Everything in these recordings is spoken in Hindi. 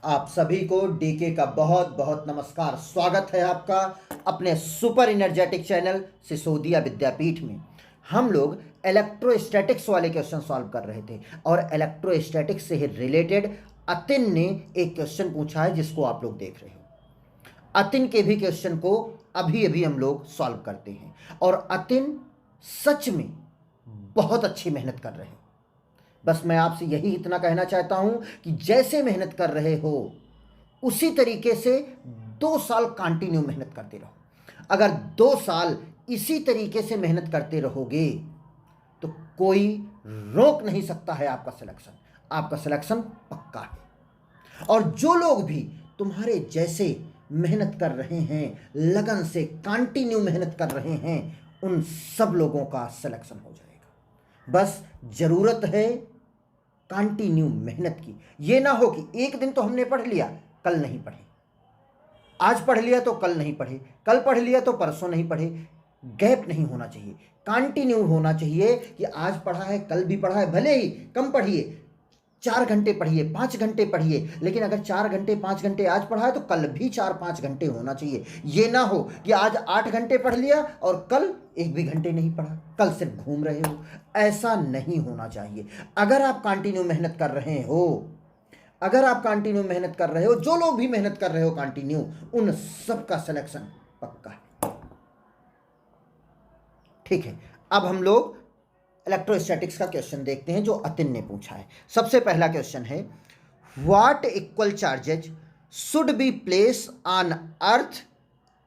आप सभी को डीके का बहुत बहुत नमस्कार। स्वागत है आपका अपने सुपर इनर्जेटिक चैनल सिसोदिया विद्यापीठ में। हम लोग इलेक्ट्रोस्टैटिक्स वाले क्वेश्चन सॉल्व कर रहे थे और इलेक्ट्रोस्टैटिक्स से ही रिलेटेड अतिन ने एक क्वेश्चन पूछा है जिसको आप लोग देख रहे हो। अतिन के भी क्वेश्चन को अभी अभी हम लोग सॉल्व करते हैं और अतिन सच में बहुत अच्छी मेहनत कर रहे हैं। बस मैं आपसे यही इतना कहना चाहता हूं कि जैसे मेहनत कर रहे हो उसी तरीके से 2 साल कंटिन्यू मेहनत करते रहो। अगर 2 साल इसी तरीके से मेहनत करते रहोगे तो कोई रोक नहीं सकता है आपका सिलेक्शन। आपका सिलेक्शन पक्का है। और जो लोग भी तुम्हारे जैसे मेहनत कर रहे हैं, लगन से कंटिन्यू मेहनत कर रहे हैं, उन सब लोगों का सिलेक्शन हो जाएगा। बस जरूरत है कंटिन्यू मेहनत की। ये ना हो कि एक दिन तो हमने पढ़ लिया, कल नहीं पढ़े, आज पढ़ लिया तो कल नहीं पढ़े, कल पढ़ लिया तो परसों नहीं पढ़े। गैप नहीं होना चाहिए, कंटिन्यू होना चाहिए कि आज पढ़ा है कल भी पढ़ा है। भले ही कम पढ़िए, 4 घंटे पढ़िए, 5 घंटे पढ़िए, लेकिन अगर 4 घंटे 5 घंटे आज पढ़ा है तो कल भी 4-5 घंटे होना चाहिए। ये ना हो कि आज 8 घंटे पढ़ लिया और कल 1 भी घंटे नहीं पढ़ा, कल सिर्फ घूम रहे हो। ऐसा नहीं होना चाहिए। अगर आप कंटिन्यू मेहनत कर रहे हो, अगर आप कंटिन्यू मेहनत कर रहे हो, जो लोग भी मेहनत कर रहे हो कंटिन्यू, उन सब का सिलेक्शन पक्का है। ठीक है, अब हम लोग इलेक्ट्रोस्टैटिक्स का क्वेश्चन देखते हैं जो अतिन ने पूछा है। सबसे पहला क्वेश्चन है, what equal charges should be place on earth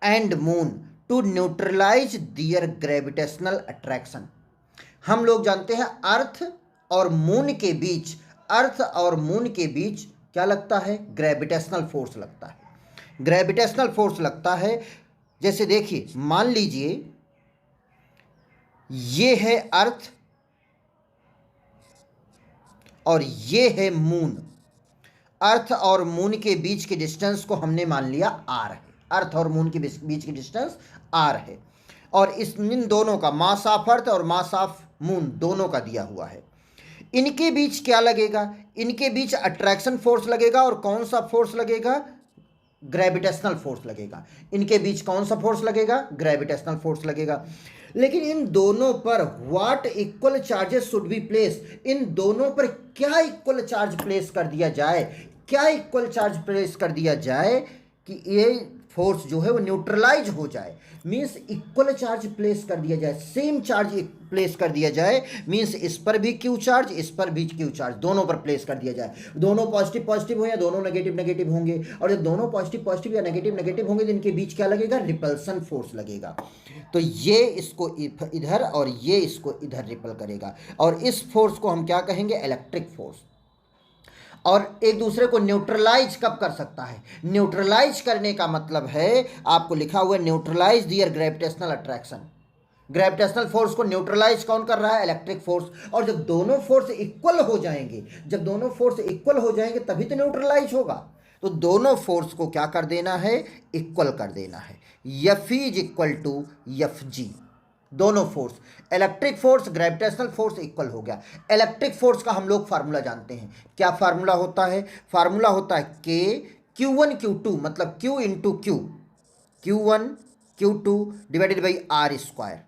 and moon to neutralise their gravitational attraction. हम लोग जानते हैं अर्थ और मून के बीच, अर्थ और मून के बीच क्या लगता है? ग्रेविटेशनल फोर्स लगता है। ग्रेविटेशनल फोर्स लगता है। जैसे देखिए, मान लीजिए ये है अर्थ और ये है मून। अर्थ और मून के बीच के डिस्टेंस को हमने मान लिया आर है। अर्थ और मून के बीच की डिस्टेंस आर है और इन दोनों का मास ऑफ अर्थ और मास ऑफ मून दोनों का दिया हुआ है। इनके बीच क्या लगेगा? इनके बीच अट्रैक्शन फोर्स लगेगा। और कौन सा फोर्स लगेगा? ग्रेविटेशनल फोर्स लगेगा। इनके बीच कौन सा फोर्स लगेगा? ग्रेविटेशनल फोर्स लगेगा। लेकिन इन दोनों पर what equal charges should be place, इन दोनों पर क्या इक्वल चार्ज प्लेस कर दिया जाए? क्या इक्वल चार्ज प्लेस कर दिया जाए कि ये फोर्स जो है वो न्यूट्रलाइज हो जाए? मीन्स इक्वल चार्ज प्लेस कर दिया जाए, सेम चार्ज प्लेस कर दिया जाए। मीन्स इस पर भी क्यू चार्ज, इस पर भी क्यू चार्ज, दोनों पर प्लेस कर दिया जाए। दोनों पॉजिटिव पॉजिटिव हो या दोनों नेगेटिव नेगेटिव होंगे। और जब दोनों पॉजिटिव पॉजिटिव या नेगेटिव नेगेटिव होंगे तो इनके बीच क्या लगेगा? रिपल्सन फोर्स लगेगा। तो ये इसको इधर और ये इसको इधर रिपल करेगा और इस फोर्स को हम क्या कहेंगे? Electric force. और एक दूसरे को न्यूट्रलाइज कब कर सकता है? न्यूट्रलाइज करने का मतलब है, आपको लिखा हुआ है neutralise their gravitational attraction. Gravitational force को न्यूट्रलाइज कौन कर रहा है? Electric force. और जब दोनों फोर्स इक्वल हो जाएंगे, जब दोनों फोर्स इक्वल हो जाएंगे तभी तो न्यूट्रलाइज होगा। तो दोनों फोर्स को क्या कर देना है? इक्वल कर देना है। F E is equal to F G. दोनों force, electric force gravitational force equal हो गया। इलेक्ट्रिक फोर्स का हम लोग फार्मूला जानते हैं। क्या फार्मूला होता है? फार्मूला होता है के Q1 Q2 मतलब Q into q, Q1 Q2 divided by r square.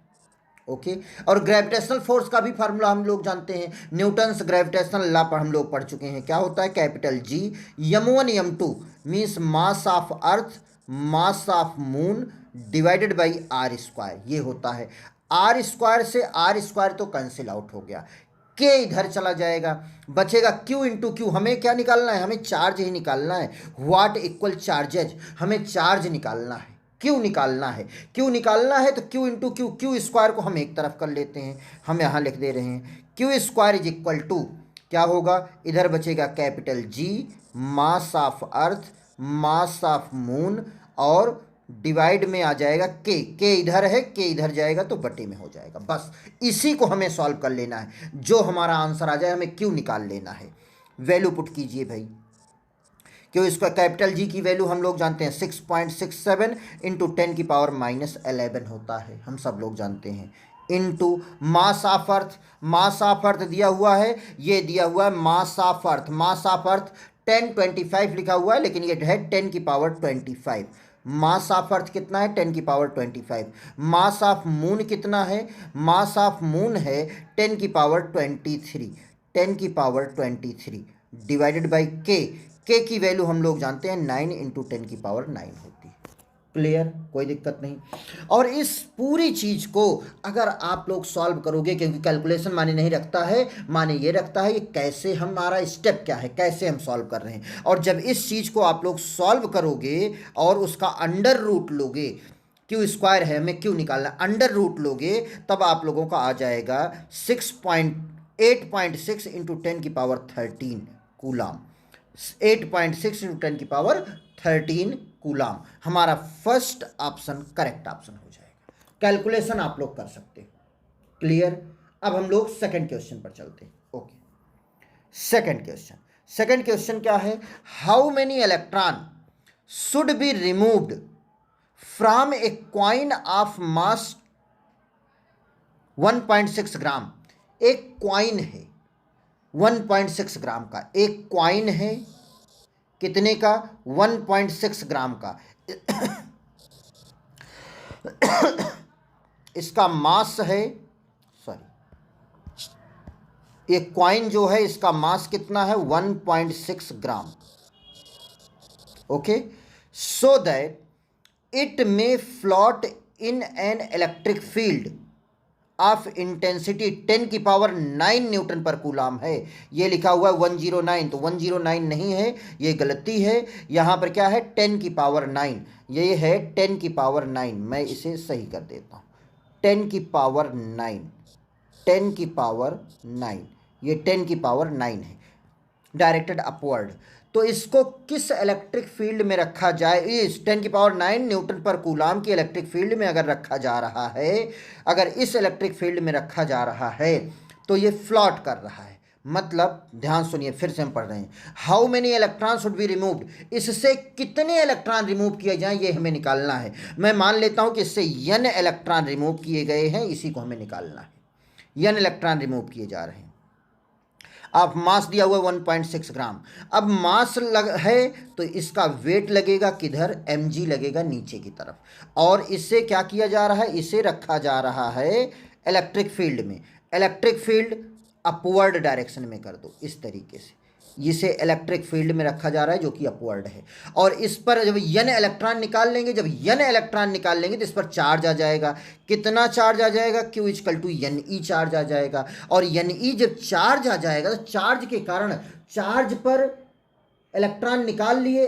Okay. और ग्रेविटेशनल फोर्स का भी फार्मूला हम लोग जानते हैं। न्यूटन्स ग्रेविटेशनल लॉ पर हम लोग पढ़ चुके हैं। क्या होता है? Capital G m1 m2 means mass of earth mass of moon divided by r square. ये होता है। आर स्क्वायर से आर स्क्वायर तो कैंसिल आउट हो गया, के इधर चला जाएगा, बचेगा क्यू इंटू क्यू। हमें क्या निकालना है? हमें चार्ज ही निकालना है। व्हाट इक्वल चार्जेज, हमें चार्ज निकालना है, क्यू निकालना है। क्यू निकालना है तो Q into Q, Q square को हम एक तरफ कर लेते हैं, हम यहाँ लिख दे रहे हैं q square is equal to क्या होगा? इधर बचेगा capital G mass of earth mass of moon और डिवाइड में आ जाएगा के इधर है, के इधर जाएगा तो बटे में हो जाएगा। बस इसी को हमें सॉल्व कर लेना है। जो हमारा आंसर आ जाए हमें क्यू निकाल लेना है। वैल्यू पुट कीजिए भाई। क्यों? इसका कैपिटल G की वैल्यू हम लोग जानते हैं 6.67 इंटू 10 की पावर -11 होता है, हम सब लोग जानते हैं। Into mass of earth, mass of अर्थ दिया हुआ है, ये दिया हुआ है मास ऑफ अर्थ, मास ऑफ अर्थ 1025 लिखा हुआ है, लेकिन ये है 10 की पावर 25। मास ऑफ अर्थ कितना है? 10 की पावर 25। मास ऑफ मून कितना है? मास ऑफ मून है 10 की पावर 23। 10 की पावर 23 डिवाइडेड बाई के की वैल्यू हम लोग जानते हैं 9 इंटू 10 की पावर 9 होती है। क्लियर? कोई दिक्कत नहीं। और इस पूरी चीज़ को अगर आप लोग सॉल्व करोगे, क्योंकि कैलकुलेशन माने नहीं रखता है, माने ये रखता है कि कैसे हमारा स्टेप क्या है, कैसे हम सॉल्व कर रहे हैं। और जब इस चीज़ को आप लोग सॉल्व करोगे और उसका अंडर रूट लोगे, क्यू स्क्वायर है, हमें क्यू निकालना, अंडर रूट लोगे, तब आप लोगों का आ जाएगा 8.6 इंटू 10 की पावर 13 कूलाम। 8.6 इंटू 10 की पावर 13 कूलाम हमारा फर्स्ट ऑप्शन करेक्ट ऑप्शन हो जाएगा। कैलकुलेशन आप लोग कर सकते हो। क्लियर? अब हम लोग सेकंड क्वेश्चन पर चलते हैं। ओके, सेकंड क्वेश्चन क्या है? How many electron should be removed from a coin of mass 1.6 ग्राम। एक कॉइन है 1.6 ग्राम का, एक कॉइन है कितने का? 1.6 ग्राम का। इसका मास है, सॉरी, ये कॉइन जो है इसका मास कितना है? 1.6 gram. Okay, so that it may float in an electric field of intensity 10 की पावर 9 न्यूटन पर कूलाम है। ये लिखा हुआ है 109, तो 109 नहीं है, ये गलती है। यहाँ पर क्या है? 10 की पावर 9, ये है 10 की पावर 9। मैं इसे सही कर देता हूँ। 10 की पावर 9, 10 की पावर 9, ये 10 की पावर 9 है, डायरेक्टेड अपवर्ड। तो इसको किस इलेक्ट्रिक फील्ड में रखा जाए? इस 10 की पावर 9 न्यूटन पर कूलाम की इलेक्ट्रिक फील्ड में अगर रखा जा रहा है, अगर इस इलेक्ट्रिक फील्ड में रखा जा रहा है तो ये फ्लॉट कर रहा है। मतलब ध्यान सुनिए, फिर से हम पढ़ रहे हैं। How many electron should be removed, इससे कितने इलेक्ट्रॉन रिमूव किए जाएं ये हमें निकालना है। मैं मान लेता हूं कि इससे n इलेक्ट्रॉन रिमूव किए गए हैं, इसी को हमें निकालना है। n इलेक्ट्रॉन रिमूव किए जा रहे हैं। अब मास दिया हुआ 1.6 ग्राम। अब मास है तो इसका वेट लगेगा किधर? mg लगेगा नीचे की तरफ। और इससे क्या किया जा रहा है? इसे रखा जा रहा है इलेक्ट्रिक फील्ड में। इलेक्ट्रिक फील्ड अपवर्ड डायरेक्शन में कर दो, इस तरीके से इसे इलेक्ट्रिक फील्ड में रखा जा रहा है जो कि अपवर्ड है। और इस पर जब n इलेक्ट्रॉन निकाल लेंगे, जब n इलेक्ट्रॉन निकाल लेंगे तो इस पर चार्ज आ जाएगा। कितना चार्ज आ जाएगा? Q equal to NE charge आ जाएगा। और NE जब चार्ज आ जाएगा तो चार्ज के कारण, चार्ज पर इलेक्ट्रॉन निकाल लिए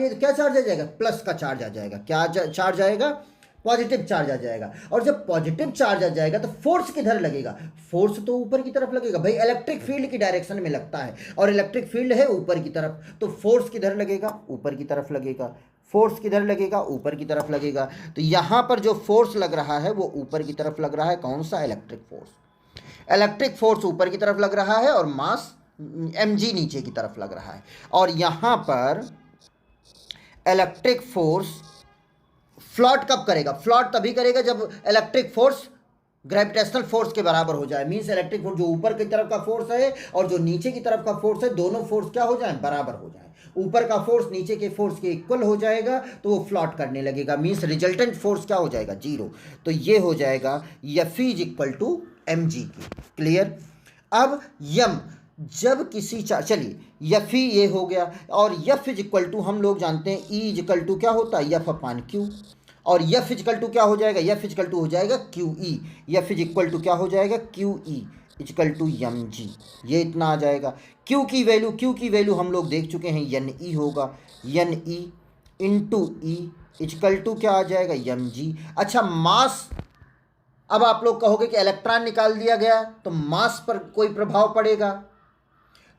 तो क्या चार्ज आ जाएगा? प्लस का चार्ज आ जाएगा। क्या चार्ज आएगा? पॉजिटिव चार्ज आ जाएगा। और जब पॉजिटिव चार्ज आ जाएगा तो फोर्स किधर लगेगा? फोर्स तो ऊपर की तरफ लगेगा भाई, इलेक्ट्रिक फील्ड की डायरेक्शन में लगता है और इलेक्ट्रिक फील्ड है ऊपर की तरफ, तो फोर्स किधर लगेगा? ऊपर की तरफ लगेगा। फोर्स किधर लगेगा? ऊपर की तरफ लगेगा। तो यहाँ पर जो फोर्स लग रहा है वो ऊपर की तरफ लग रहा है। कौन सा? Electric force. इलेक्ट्रिक फोर्स ऊपर की तरफ लग रहा है और मास mg नीचे की तरफ लग रहा है। और यहाँ पर इलेक्ट्रिक फोर्स फ्लॉट कब करेगा? फ्लॉट तभी करेगा जब इलेक्ट्रिक फोर्स ग्रेविटेशनल फोर्स के बराबर हो जाए। मींस इलेक्ट्रिक फोर्स जो ऊपर की तरफ का फोर्स है और जो नीचे की तरफ का फोर्स है, दोनों फोर्स क्या हो जाए? बराबर हो जाए। ऊपर का फोर्स नीचे के फोर्स के इक्वल हो जाएगा तो वो फ्लॉट करने लगेगा। मींस रिजल्टेंट फोर्स क्या हो जाएगा? 0। तो ये हो जाएगा F is equal to mg की। क्लियर? अब यम जब किसी चलिए F ये हो गया। और F इज इक्वल टू हम लोग जानते हैं E इज इक्वल टू क्या होता है? F अपान Q। और F इजिकल टू क्या हो जाएगा? F इजिकल टू हो जाएगा QE। F is equal to क्या हो जाएगा? QE is equal to mg। ये इतना आ जाएगा। Q की वैल्यू हम लोग देख चुके हैं, NE होगा। NE into E is equal to क्या आ जाएगा? mg। अच्छा, मास, अब आप लोग कहोगे कि इलेक्ट्रॉन निकाल दिया गया तो मास पर कोई प्रभाव पड़ेगा?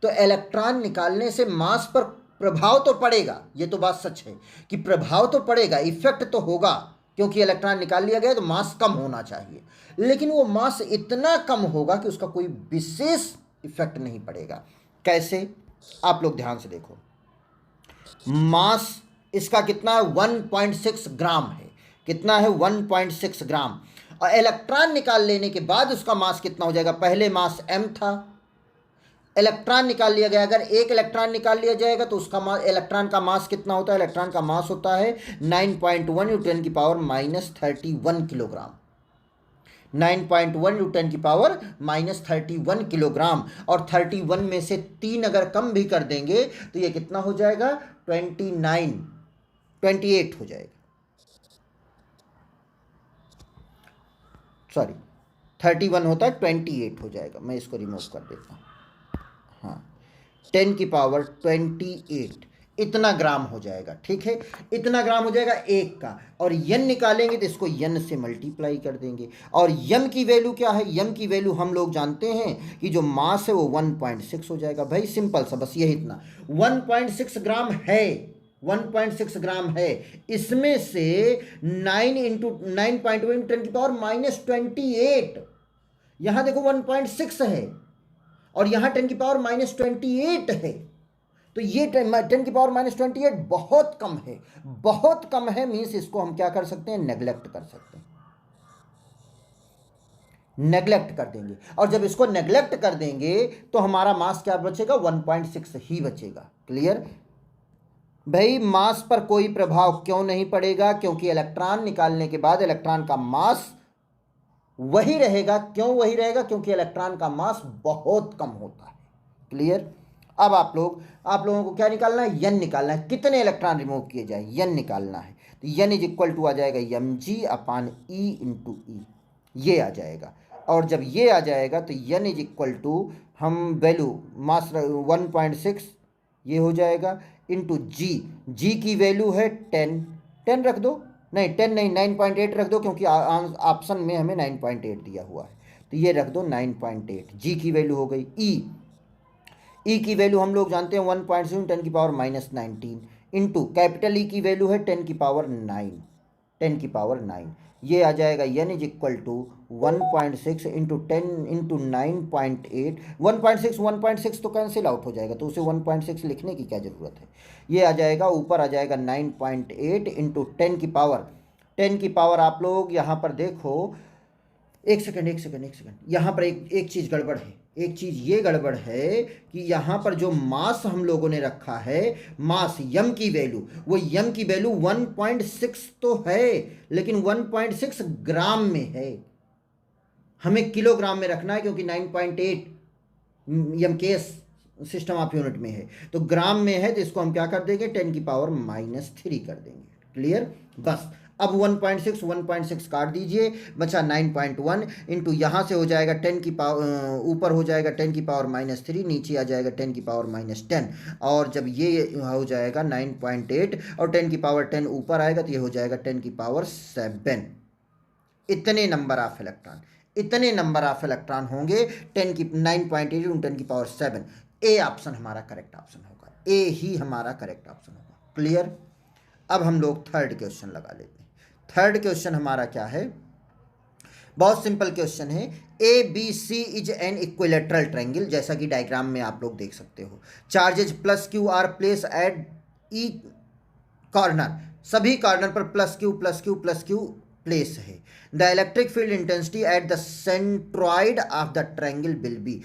तो इलेक्ट्रॉन निकालने से मास पर प्रभाव तो पड़ेगा, ये तो बात सच है कि प्रभाव तो पड़ेगा, इफेक्ट तो होगा, क्योंकि इलेक्ट्रॉन निकाल लिया गया तो मास कम होना चाहिए। लेकिन वो मास इतना कम होगा कि उसका कोई विशेष इफेक्ट नहीं पड़ेगा। कैसे? आप लोग ध्यान से देखो। मास इसका कितना है? 1.6 ग्राम है। कितना है? 1.6 ग्राम। और इलेक्ट्रॉन निकाल लेने के बाद उसका मास कितना हो जाएगा? पहले मास m था, इलेक्ट्रॉन निकाल लिया गया। अगर एक इलेक्ट्रॉन निकाल लिया जाएगा तो उसका मास, इलेक्ट्रॉन का मास कितना होता है? इलेक्ट्रॉन का मास होता है 9.1 × 10⁻31 किलोग्राम। 9.1 × 10⁻31 किलोग्राम। और 31 में से 3 अगर कम भी कर देंगे तो ये कितना हो जाएगा? 28 हो जाएगा। सॉरी, 31 होता है, 28 हो जाएगा। मैं इसको रिमूव कर देता हूँ। हाँ, 10⁻28 इतना ग्राम हो जाएगा। ठीक है, इतना ग्राम हो जाएगा एक का। और यन निकालेंगे तो इसको यन से मल्टीप्लाई कर देंगे। और यम की वैल्यू क्या है? यम की वैल्यू हम लोग जानते हैं कि जो मास है वो 1.6 हो जाएगा। भाई सिंपल सा, बस यही इतना 1.6 ग्राम है, 1.6 ग्राम है। इसमें से 9 × 10⁻28, यहां देखो 1.6 है और यहां 10⁻28 है। तो ये 10⁻28 बहुत कम है, बहुत कम है। मीन्स इसको हम क्या कर सकते हैं? नेग्लेक्ट कर सकते हैं, नेग्लेक्ट कर देंगे। और जब इसको नेग्लेक्ट कर देंगे तो हमारा मास क्या बचेगा? 1.6 ही बचेगा। क्लियर? भाई मास पर कोई प्रभाव क्यों नहीं पड़ेगा? क्योंकि इलेक्ट्रॉन निकालने के बाद इलेक्ट्रॉन का मास वही रहेगा। क्यों वही रहेगा? क्योंकि इलेक्ट्रॉन का मास बहुत कम होता है। क्लियर? अब आप लोगों को क्या निकालना है? यन निकालना है। कितने इलेक्ट्रॉन रिमूव किए जाए, यन निकालना है। तो यन इज इक्वल टू आ जाएगा mg/e × E, ये आ जाएगा। और जब ये आ जाएगा तो यन इज इक्वल टू, हम वैल्यू मास 1.6 ये हो जाएगा इंटू जी की वैल्यू है 10 रख दो, नहीं 10 नहीं 9.8 रख दो, क्योंकि ऑप्शन में हमें 9.8 दिया हुआ है। तो ये रख दो 9.8। जी की वैल्यू हो गई ई की वैल्यू हम लोग जानते हैं 1.0 10⁻19 इंटू कैपिटल ई की वैल्यू है 10⁻9। ये आ जाएगा n is equal to 1.6 into 10 into 9.8। 1.6 तो कैंसिल आउट हो जाएगा, तो उसे 1.6 लिखने की क्या ज़रूरत है? ये आ जाएगा, ऊपर आ जाएगा 9.8 इंटू 10 की पावर आप लोग यहाँ पर देखो, एक सेकंड, यहाँ पर एक चीज़ गड़बड़ है। एक चीज़ ये गड़बड़ है कि यहाँ पर जो मास हम लोगों ने रखा है, मास यम की वैल्यू, वो यम की वैल्यू 1.6 तो है, लेकिन 1.6 ग्राम में है। हमें किलोग्राम में रखना है, क्योंकि 9.8 यम के सिस्टम ऑफ यूनिट में है। तो ग्राम में है, तो इसको हम क्या कर देंगे? 10⁻³ कर देंगे। क्लियर? बस अब 1.6 काट दीजिए, बचा 9.1 इंटू यहाँ से हो जाएगा 10 की पावर, ऊपर हो जाएगा 10⁻³ नीचे आ जाएगा 10⁻10। और जब ये हो जाएगा 9.8 और 10⁻10 ऊपर आएगा तो ये हो जाएगा 10⁻7। इतने नंबर ऑफ इलेक्ट्रॉन होंगे 9.8 × 10⁻7। ए ऑप्शन हमारा करेक्ट ऑप्शन होगा, ए ही हमारा करेक्ट ऑप्शन होगा। क्लियर? अब हम लोग थर्ड क्वेश्चन लगा लेते हैं। थर्ड क्वेश्चन हमारा क्या है? बहुत सिंपल क्वेश्चन है। A B C is an equilateral triangle, जैसा कि डायग्राम में आप लोग देख सकते हो। Charges +q are place at each corner, सभी कॉर्नर पर +q प्लेस है। The electric field intensity at the centroid of the triangle will be,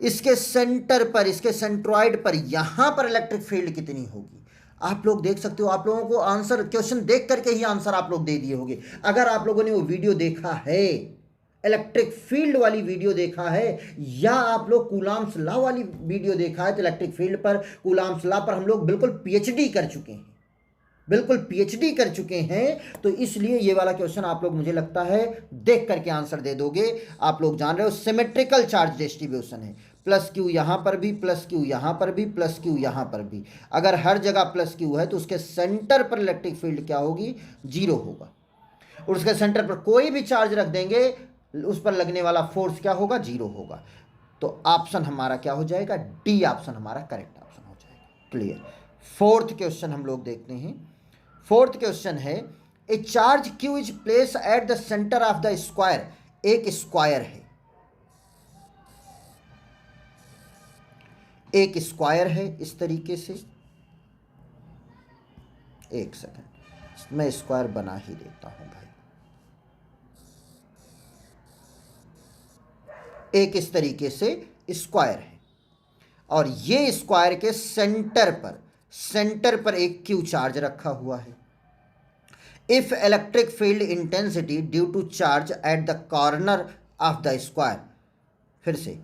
इसके सेंटर पर, इसके सेंट्रॉइड पर यहां पर इलेक्ट्रिक फील्ड कितनी होगी? आप लोग देख सकते हो। आप लोगों को आंसर, क्वेश्चन देख करके ही आंसर आप लोग दे दिए होंगे। अगर आप लोगों ने वो वीडियो देखा है, इलेक्ट्रिक फील्ड वाली वीडियो देखा है, या आप लोग कूलाम्स लॉ वाली वीडियो देखा है, तो इलेक्ट्रिक फील्ड पर, कूलाम्स लॉ पर हम लोग बिल्कुल पीएचडी कर चुके हैं, तो इसलिए ये वाला क्वेश्चन आप लोग, मुझे लगता है, देख करके आंसर दे दोगे। आप लोग जान रहे हो सिमेट्रिकल चार्ज डिस्ट्रीब्यूशन है, +q यहाँ पर भी, +q यहाँ पर भी, +q यहाँ पर भी। अगर हर जगह +q है तो उसके सेंटर पर इलेक्ट्रिक फील्ड क्या होगी? 0 होगा। और उसके सेंटर पर कोई भी चार्ज रख देंगे, उस पर लगने वाला फोर्स क्या होगा? 0 होगा। तो ऑप्शन हमारा क्या हो जाएगा? डी ऑप्शन हमारा करेक्ट ऑप्शन हो जाएगा। क्लियर? फोर्थ क्वेश्चन हम लोग देखते हैं। फोर्थ क्वेश्चन है, ए charge q is place at the centre of the square, एक स्क्वायर है, एक स्क्वायर है इस तरीके से। एक सेकंड, मैं स्क्वायर बना ही देता हूं भाई। एक इस तरीके से स्क्वायर है, और ये स्क्वायर के सेंटर पर एक क्यू चार्ज रखा हुआ है। If electric field intensity due to charge at the corner of the square, फिर से,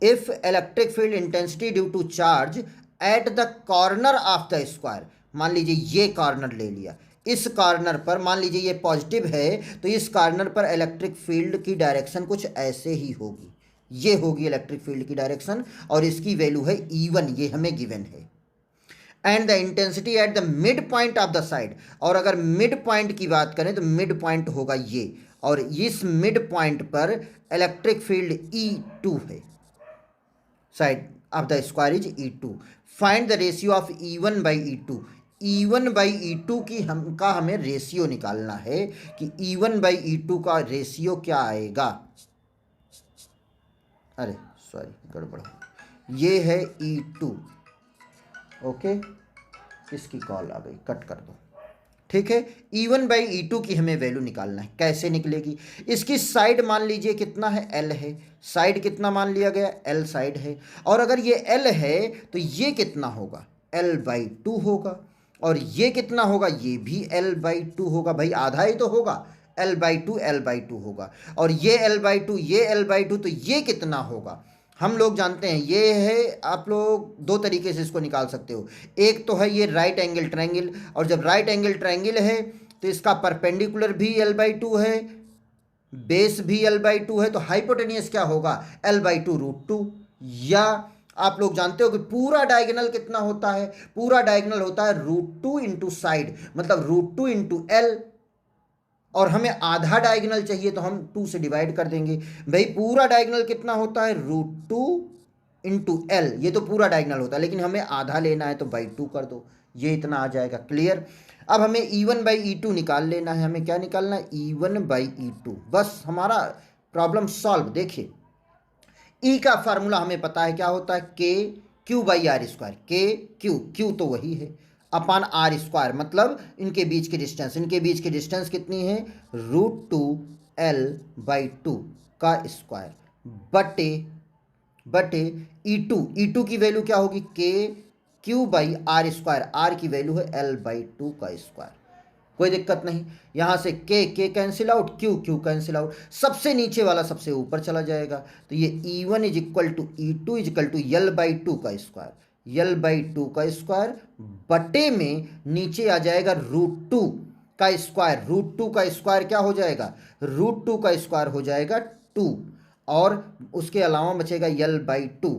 if electric field intensity due to charge at the corner of the square, मान लीजिए ये कॉर्नर ले लिया, इस कॉर्नर पर मान लीजिए ये पॉजिटिव है, तो इस कॉर्नर पर इलेक्ट्रिक फील्ड की डायरेक्शन कुछ ऐसे ही होगी, ये होगी इलेक्ट्रिक फील्ड की डायरेक्शन, और इसकी वैल्यू है E1, ये हमें गिवन है। And the intensity at the mid point of the side, और अगर मिड पॉइंट की बात करें तो मिड पॉइंट होगा ये, और इस मिड पॉइंट पर इलेक्ट्रिक फील्ड E2 है, side of the square is E2। Find the ratio of E1 by E2, E1 by E2 की हमें रेशियो निकालना है कि E1 बाई E2 का रेशियो क्या आएगा। अरे सॉरी, गड़बड़, ये है E2, ओके, इसकी कॉल आ गई, कट कर दो, ठीक है। E1 बाई E2 की हमें वैल्यू निकालना है, कैसे निकलेगी? इसकी साइड मान लीजिए कितना है, L है, साइड कितना मान लिया गया, L साइड है, और अगर ये L है तो ये कितना होगा, L बाई 2 होगा, और ये कितना होगा, ये भी L बाई 2 होगा, भाई आधा ही तो होगा, L बाई 2 L बाई 2 होगा, और ये L बाई 2 ये L बाई 2, तो ये कितना होगा, हम लोग जानते हैं ये है, आप लोग दो तरीके से इसको निकाल सकते हो। एक तो है ये राइट एंगल ट्रायंगल, और जब राइट एंगल ट्रायंगल है तो इसका परपेंडिकुलर भी L बाई 2 है, बेस भी L बाई 2 है, तो हाइपोटेनियस क्या होगा, L बाई 2 रूट 2। या आप लोग जानते हो कि पूरा डायगोनल कितना होता है, पूरा डायगोनल होता है रूट 2 इंटू साइड, मतलब रूट 2 इंटू L, और हमें आधा डायगोनल चाहिए तो हम 2 से डिवाइड कर देंगे। भाई पूरा डायगोनल कितना होता है, रूट 2 इंटू L, ये तो पूरा डायगोनल होता है, लेकिन हमें आधा लेना है तो बाई 2 कर दो, ये इतना आ जाएगा। क्लियर? अब हमें E1 बाई E2 निकाल लेना है। हमें क्या निकालना है, E1 बाई E2, बस हमारा प्रॉब्लम सॉल्व। देखिए E का फार्मूला हमें पता है क्या होता है, के क्यू बाई आर स्क्वायर, के क्यू तो वही है, अपान आर स्क्वायर, मतलब इनके बीच की डिस्टेंस, इनके बीच की डिस्टेंस कितनी है, रूट 2 L बाई 2 का स्क्वायर बटे E2 की वैल्यू क्या होगी, k q by r square, r की वैल्यू है L बाई 2 का स्क्वायर। कोई दिक्कत नहीं, यहाँ से k cancel out, q cancel out, सबसे नीचे वाला सबसे ऊपर चला जाएगा, तो ये E1 is equal to E2 is equal to L by 2 का स्क्वायर, L बाई 2 का स्क्वायर बटे में नीचे आ जाएगा रूट 2 का स्क्वायर, रूट 2 का स्क्वायर क्या हो जाएगा, रूट 2 का स्क्वायर हो जाएगा 2, और उसके अलावा बचेगा L बाई 2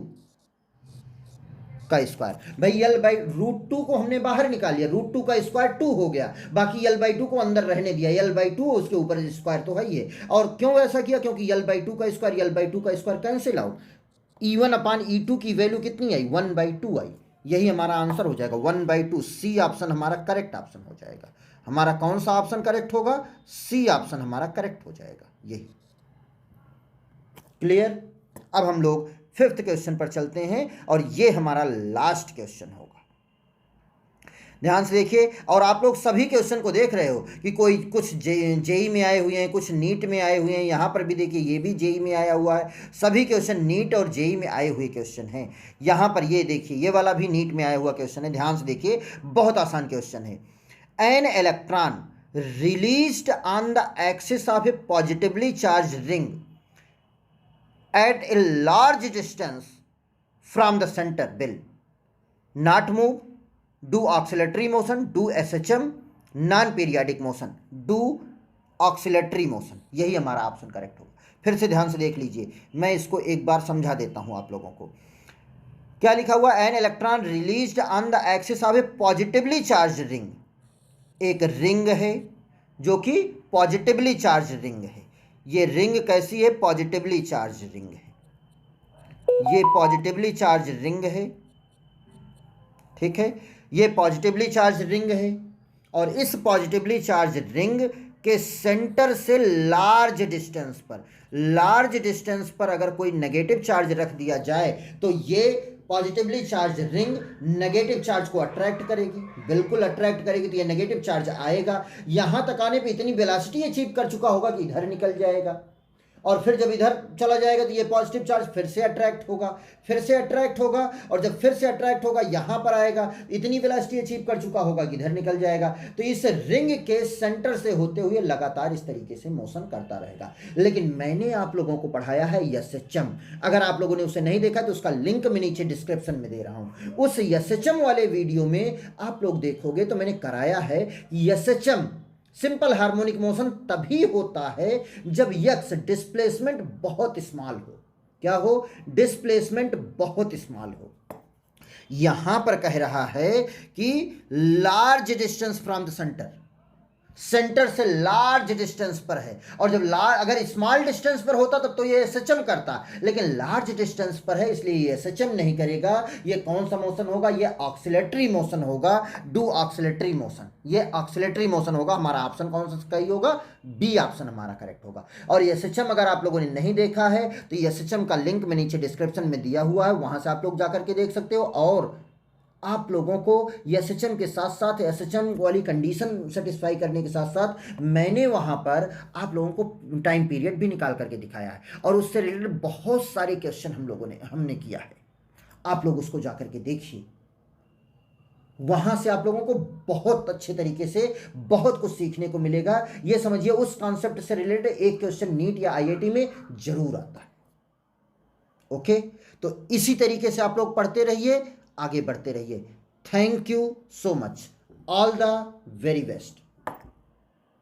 का स्क्वायर। भाई L बाई रूट 2 को हमने बाहर निकाल लिया, रूट 2 का स्क्वायर 2 हो गया, बाकी L बाई 2 को अंदर रहने दिया, L बाई 2 उसके ऊपर स्क्वायर तो है ही है। और क्यों ऐसा किया, क्योंकि L बाई 2 का स्क्वायर L बाई 2 का स्क्वायर कैंसिल आउट, E1 अपान E2 की वैल्यू कितनी आई, 1 बाई 2 आई, यही हमारा आंसर हो जाएगा 1 बाई 2। सी ऑप्शन हमारा करेक्ट ऑप्शन हो जाएगा। हमारा कौन सा ऑप्शन करेक्ट होगा, सी ऑप्शन हमारा करेक्ट हो जाएगा, यही। क्लियर? अब हम लोग 5th क्वेश्चन पर चलते हैं, और ये हमारा लास्ट क्वेश्चन होगा। ध्यान से देखिए, और आप लोग सभी क्वेश्चन को देख रहे हो कि कोई कुछ जेई में आए हुए हैं, कुछ नीट में आए हुए हैं, यहाँ पर भी देखिए ये भी जेई में आया हुआ है, सभी क्वेश्चन नीट और जेई में आए हुए क्वेश्चन हैं। यहाँ पर ये देखिए ये वाला भी नीट में आया हुआ क्वेश्चन है, ध्यान से देखिए, बहुत आसान क्वेश्चन है। An electron released on the axis of A positively charge ring at a large distance from the center will not move, do oscillatory motion, do SHM, non-periodic motion, do oscillatory motion। यही हमारा ऑप्शन करेक्ट होगा। फिर से ध्यान से देख लीजिए, मैं इसको एक बार समझा देता हूं आप लोगों को। क्या लिखा हुआ, an electron released on the axis of A positively charge ring, एक रिंग है जो कि पॉजिटिवली चार्ज रिंग है। ये रिंग कैसी है, पॉजिटिवली चार्ज रिंग है, ये पॉजिटिवली चार्ज रिंग है, ठीक है, ये पॉजिटिवली चार्ज रिंग है, और इस पॉजिटिवली चार्ज रिंग के सेंटर से लार्ज डिस्टेंस पर अगर कोई नेगेटिव चार्ज रख दिया जाए तो ये positively charge ring negative charge को अट्रैक्ट करेगी, बिल्कुल अट्रैक्ट करेगी, तो ये नेगेटिव चार्ज आएगा, यहां तक आने पे इतनी वेलोसिटी अचीव कर चुका होगा कि इधर निकल जाएगा, और फिर जब इधर चला जाएगा तो ये पॉजिटिव चार्ज फिर से अट्रैक्ट होगा, फिर से अट्रैक्ट होगा, और जब फिर से अट्रैक्ट होगा यहां पर आएगा, इतनी वेलोसिटी अचीव कर चुका होगा कि इधर निकल जाएगा। तो इस रिंग के सेंटर से होते हुए लगातार इस तरीके से मोशन करता रहेगा। लेकिन मैंने आप लोगों को पढ़ाया है एसएचएम। अगर आप लोगों ने उसे नहीं देखा तो उसका लिंक मैं नीचे डिस्क्रिप्शन में दे रहा हूं। उस एसएचएम वाले वीडियो में आप लोग देखोगे तो मैंने कराया है एसएचएम सिंपल हार्मोनिक मोशन तभी होता है जब यक्स डिस्प्लेसमेंट बहुत स्मॉल हो। क्या हो? डिस्प्लेसमेंट बहुत स्मॉल हो। यहां पर कह रहा है कि large distance from the centre, centre से लार्ज डिस्टेंस पर है। और जब अगर स्मॉल डिस्टेंस पर होता तब तो ये एसएचएम करता, लेकिन लार्ज डिस्टेंस पर है इसलिए ये एसएचएम नहीं करेगा। ये कौन सा मोशन होगा? ये ऑक्सिलेटरी मोशन होगा, डू ऑक्सिलेटरी मोशन। ये ऑक्सिलेटरी मोशन होगा। हमारा ऑप्शन कौन सा सही होगा? बी ऑप्शन हमारा करेक्ट होगा। और एसएचएम अगर आप लोगों ने नहीं देखा है तो एसएचएम का लिंक मैं नीचे डिस्क्रिप्शन में दिया हुआ है, वहां से आप लोग जाकर के देख सकते हो। और आप लोगों को एसएचएम के साथ साथ एसएचएम वाली कंडीशन सेटिस्फाई करने के साथ साथ मैंने वहां पर आप लोगों को टाइम पीरियड भी निकाल करके दिखाया है, और उससे रिलेटेड बहुत सारे क्वेश्चन हमने किया है। आप लोग उसको जाकर के देखिए, वहां से आप लोगों को बहुत अच्छे तरीके से बहुत कुछ सीखने को मिलेगा। यह समझिए उस कॉन्सेप्ट से रिलेटेड एक क्वेश्चन नीट या आईआईटी में जरूर आता है। ओके, तो इसी तरीके से आप लोग पढ़ते रहिए, आगे बढ़ते रहिए। Thank you so much, all the very best.